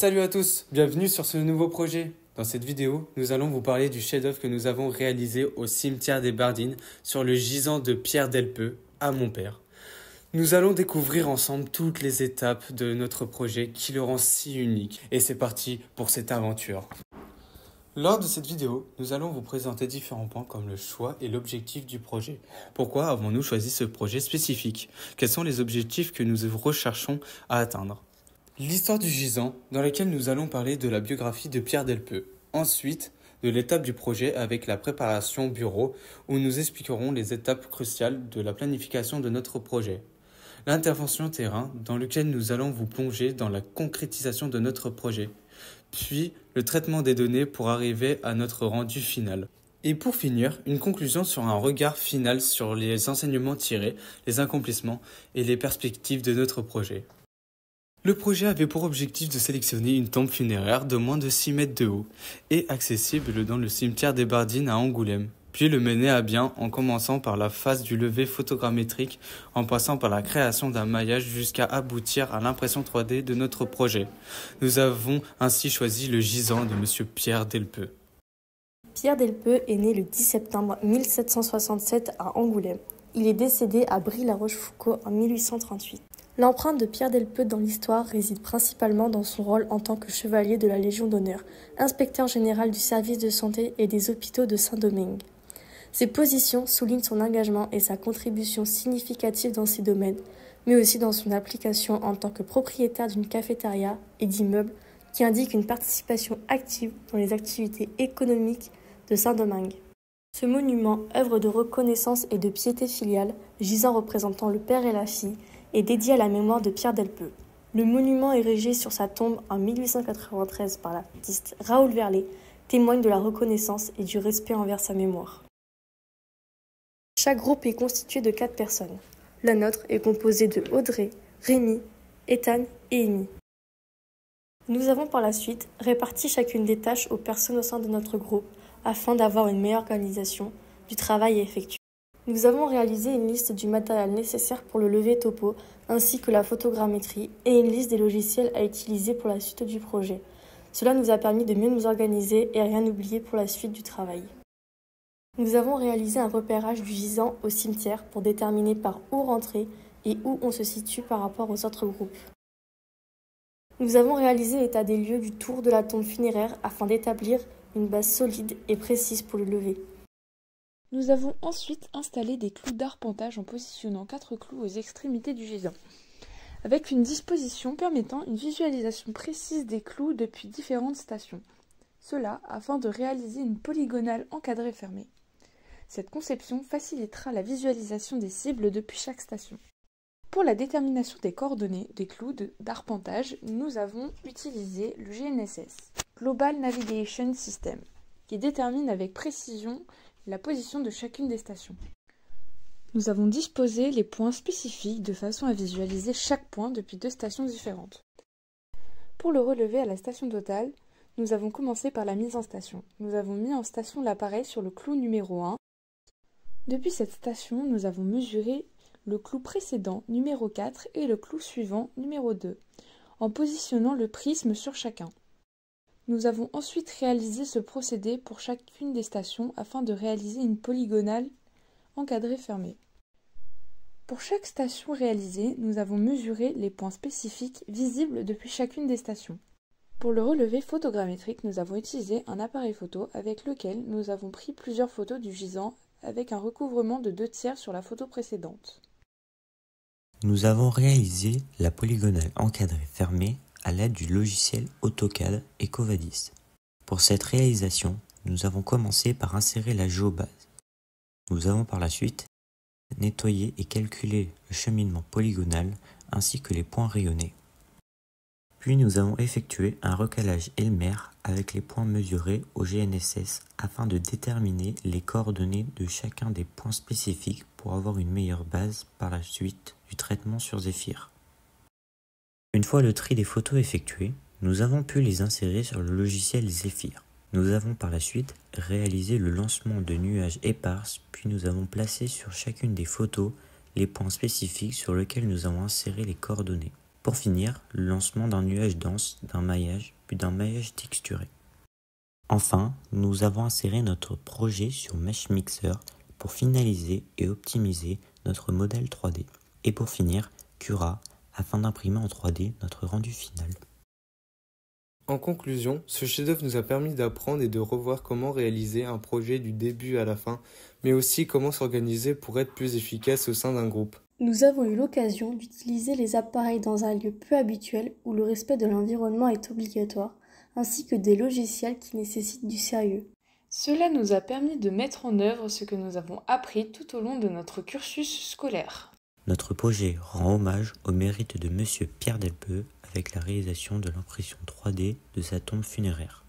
Salut à tous, bienvenue sur ce nouveau projet. Dans cette vidéo, nous allons vous parler du chef-d'œuvre que nous avons réalisé au cimetière des Bardines sur le gisant de Pierre Delpeux à Montpère. Nous allons découvrir ensemble toutes les étapes de notre projet qui le rend si unique. Et c'est parti pour cette aventure. Lors de cette vidéo, nous allons vous présenter différents points comme le choix et l'objectif du projet. Pourquoi avons-nous choisi ce projet spécifique? Quels sont les objectifs que nous recherchons à atteindre? L'histoire du gisant, dans laquelle nous allons parler de la biographie de Pierre Delpeux. Ensuite, de l'étape du projet avec la préparation bureau, où nous expliquerons les étapes cruciales de la planification de notre projet. L'intervention terrain, dans lequel nous allons vous plonger dans la concrétisation de notre projet. Puis, le traitement des données pour arriver à notre rendu final. Et pour finir, une conclusion sur un regard final sur les enseignements tirés, les accomplissements et les perspectives de notre projet. Le projet avait pour objectif de sélectionner une tombe funéraire de moins de 6 mètres de haut et accessible dans le cimetière des Bardines à Angoulême, puis le mener à bien en commençant par la phase du levé photogrammétrique, en passant par la création d'un maillage jusqu'à aboutir à l'impression 3D de notre projet. Nous avons ainsi choisi le gisant de M. Pierre Delpeux. Pierre Delpeux est né le 10 septembre 1767 à Angoulême. Il est décédé à Brie-la-Rochefoucauld en 1838. L'empreinte de Pierre Delpeux dans l'histoire réside principalement dans son rôle en tant que chevalier de la Légion d'honneur, inspecteur général du service de santé et des hôpitaux de Saint-Domingue. Ses positions soulignent son engagement et sa contribution significative dans ces domaines, mais aussi dans son application en tant que propriétaire d'une cafétéria et d'immeubles qui indique une participation active dans les activités économiques de Saint-Domingue. Ce monument, œuvre de reconnaissance et de piété filiale, gisant représentant le père et la fille, est dédié à la mémoire de Pierre Delpeux. Le monument érigé sur sa tombe en 1893 par l'artiste Raoul Verlet témoigne de la reconnaissance et du respect envers sa mémoire. Chaque groupe est constitué de 4 personnes. La nôtre est composée de Audrey, Rémi, Ethan et Amy. Nous avons par la suite réparti chacune des tâches aux personnes au sein de notre groupe afin d'avoir une meilleure organisation du travail à effectuer. Nous avons réalisé une liste du matériel nécessaire pour le levé topo, ainsi que la photogrammétrie et une liste des logiciels à utiliser pour la suite du projet. Cela nous a permis de mieux nous organiser et rien oublier pour la suite du travail. Nous avons réalisé un repérage du gisant au cimetière pour déterminer par où rentrer et où on se situe par rapport aux autres groupes. Nous avons réalisé l'état des lieux du tour de la tombe funéraire afin d'établir une base solide et précise pour le lever. Nous avons ensuite installé des clous d'arpentage en positionnant 4 clous aux extrémités du gisant, avec une disposition permettant une visualisation précise des clous depuis différentes stations. Cela afin de réaliser une polygonale encadrée fermée. Cette conception facilitera la visualisation des cibles depuis chaque station. Pour la détermination des coordonnées des clous d'arpentage, nous avons utilisé le GNSS, Global Navigation System, qui détermine avec précision la position de chacune des stations. Nous avons disposé les points spécifiques de façon à visualiser chaque point depuis 2 stations différentes. Pour le relever à la station totale, nous avons commencé par la mise en station. Nous avons mis en station l'appareil sur le clou numéro 1. Depuis cette station, nous avons mesuré le clou précédent, numéro 4, et le clou suivant, numéro 2, en positionnant le prisme sur chacun. Nous avons ensuite réalisé ce procédé pour chacune des stations afin de réaliser une polygonale encadrée fermée. Pour chaque station réalisée, nous avons mesuré les points spécifiques visibles depuis chacune des stations. Pour le relevé photogrammétrique, nous avons utilisé un appareil photo avec lequel nous avons pris plusieurs photos du gisant avec un recouvrement de 2/3 sur la photo précédente. Nous avons réalisé la polygonale encadrée fermée à l'aide du logiciel AutoCAD EcoVadis. Pour cette réalisation, nous avons commencé par insérer la géobase. Nous avons par la suite nettoyé et calculé le cheminement polygonal ainsi que les points rayonnés. Puis nous avons effectué un recalage Elmer avec les points mesurés au GNSS afin de déterminer les coordonnées de chacun des points spécifiques pour avoir une meilleure base par la suite du traitement sur Zephyr. Une fois le tri des photos effectué, nous avons pu les insérer sur le logiciel Zephyr. Nous avons par la suite réalisé le lancement de nuages épars, puis nous avons placé sur chacune des photos les points spécifiques sur lesquels nous avons inséré les coordonnées. Pour finir, le lancement d'un nuage dense, d'un maillage, puis d'un maillage texturé. Enfin, nous avons inséré notre projet sur Mesh Mixer pour finaliser et optimiser notre modèle 3D. Et pour finir, Cura, afin d'imprimer en 3D notre rendu final. En conclusion, ce chef-d'œuvre nous a permis d'apprendre et de revoir comment réaliser un projet du début à la fin, mais aussi comment s'organiser pour être plus efficace au sein d'un groupe. Nous avons eu l'occasion d'utiliser les appareils dans un lieu peu habituel où le respect de l'environnement est obligatoire, ainsi que des logiciels qui nécessitent du sérieux. Cela nous a permis de mettre en œuvre ce que nous avons appris tout au long de notre cursus scolaire. Notre projet rend hommage au mérite de Monsieur Pierre Delpeux avec la réalisation de l'impression 3D de sa tombe funéraire.